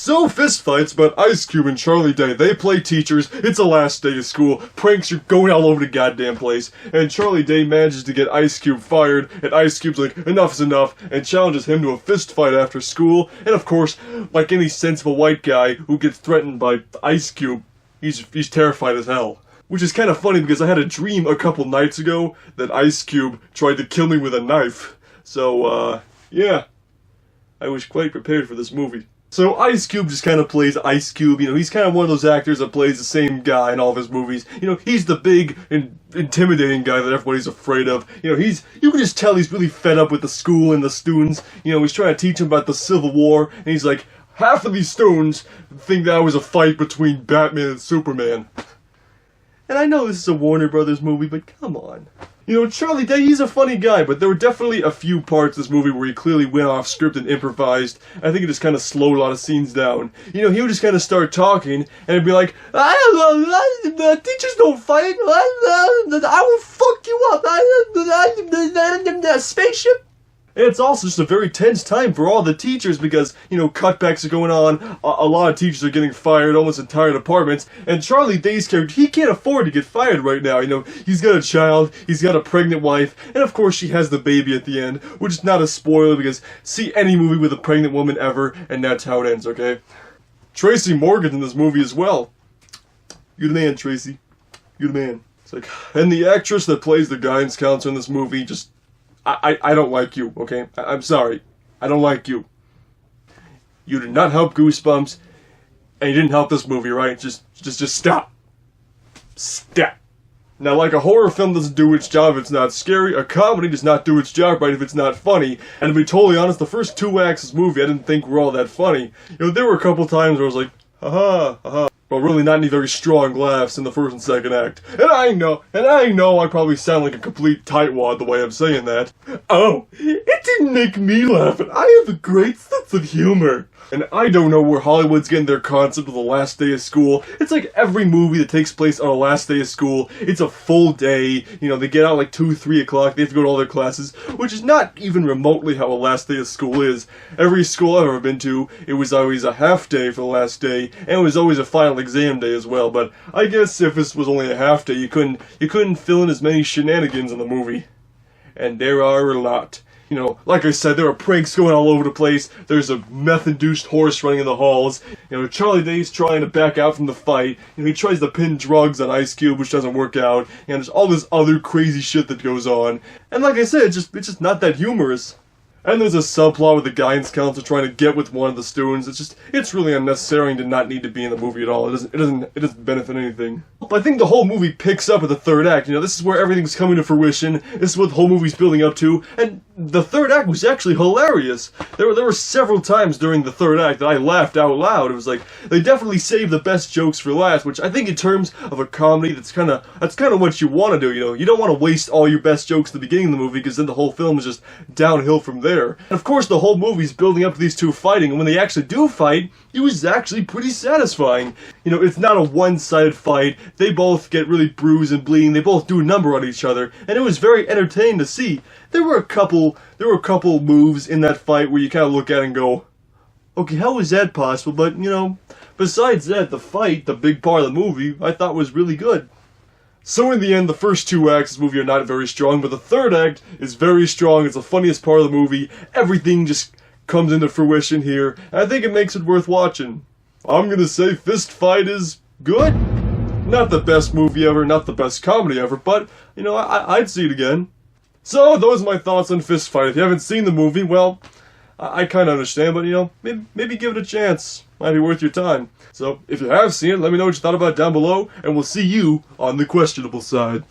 So, fist fights, but Ice Cube and Charlie Day, they play teachers, it's the last day of school, pranks are going all over the goddamn place, and Charlie Day manages to get Ice Cube fired, and Ice Cube's like, enough is enough, and challenges him to a fist fight after school, and of course, like any sensible white guy who gets threatened by Ice Cube, he's terrified as hell. Which is kind of funny because I had a dream a couple nights ago that Ice Cube tried to kill me with a knife. So, yeah, I was quite prepared for this movie. So Ice Cube just kind of plays Ice Cube, you know, he's kind of one of those actors that plays the same guy in all of his movies. You know, he's the big and intimidating guy that everybody's afraid of. You know, you can just tell he's really fed up with the school and the students. You know, he's trying to teach them about the Civil War, and he's like, half of these students think that was a fight between Batman and Superman. And I know this is a Warner Brothers movie, but come on. You know, Charlie Day, he's a funny guy, but there were definitely a few parts of this movie where he clearly went off script and improvised. I think it just kind of slowed a lot of scenes down. You know, he would just kind of start talking, and it'd be like, I don't know, the teachers don't fight, I will fuck you up, spaceship. And it's also just a very tense time for all the teachers because, you know, cutbacks are going on, a lot of teachers are getting fired, almost entire departments, and Charlie Day's character, he can't afford to get fired right now, you know, he's got a child, he's got a pregnant wife, and of course she has the baby at the end, which is not a spoiler because see any movie with a pregnant woman ever, and that's how it ends, okay? Tracy Morgan's in this movie as well. You're the man, Tracy. You're the man. It's like, and the actress that plays the guidance counselor in this movie just... I don't like you, okay? I'm sorry. I don't like you. You did not help Goosebumps, and you didn't help this movie, right? Just stop. Stop. Now, like a horror film doesn't do its job if it's not scary, a comedy does not do its job right if it's not funny, and to be totally honest, the first 2 acts of this movie I didn't think were all that funny. You know, there were a couple times where I was like, haha, haha. But really not any very strong laughs in the first and second act. And I know I probably sound like a complete tightwad the way I'm saying that. Oh, it didn't make me laugh, and I have a great sense of humor. And I don't know where Hollywood's getting their concept of the last day of school. It's like every movie that takes place on the last day of school, it's a full day, you know, they get out like 2, 3 o'clock, they have to go to all their classes, which is not even remotely how a last day of school is. Every school I've ever been to, it was always a half day for the last day, and it was always a final exam day as well, but I guess if this was only a half day, you couldn't fill in as many shenanigans in the movie. And there are a lot. You know, like I said, there are pranks going all over the place. There's a meth-induced horse running in the halls. You know, Charlie Day's trying to back out from the fight. You know, he tries to pin drugs on Ice Cube, which doesn't work out. And there's all this other crazy shit that goes on. And like I said, it's just not that humorous. And there's a subplot with the guidance counselor trying to get with one of the students. It's really unnecessary and did not need to be in the movie at all. It doesn't benefit anything. But I think the whole movie picks up at the third act. You know, this is where everything's coming to fruition. This is what the whole movie's building up to. And the third act was actually hilarious. There were several times during the third act that I laughed out loud. It was like, they definitely saved the best jokes for last, which I think in terms of a comedy, that's kind of what you want to do, you know. You don't want to waste all your best jokes at the beginning of the movie, because then the whole film is just downhill from there. And of course, the whole movie's building up to these two fighting, and when they actually do fight, it was actually pretty satisfying. You know, it's not a one-sided fight. They both get really bruised and bleeding. They both do a number on each other, and it was very entertaining to see. There were a couple moves in that fight where you kind of look at it and go, okay, how is that possible? But, you know, besides that, the fight, the big part of the movie, I thought was really good. So in the end, the first 2 acts of the movie are not very strong, but the third act is very strong. It's the funniest part of the movie. Everything just comes into fruition here, and I think it makes it worth watching. I'm gonna say Fist Fight is good. Not the best movie ever, not the best comedy ever, but, you know, I'd see it again. So, those are my thoughts on Fist Fight. If you haven't seen the movie, well, I kind of understand, but, you know, maybe give it a chance. Might be worth your time. So, if you have seen it, let me know what you thought about it down below, and we'll see you on the questionable side.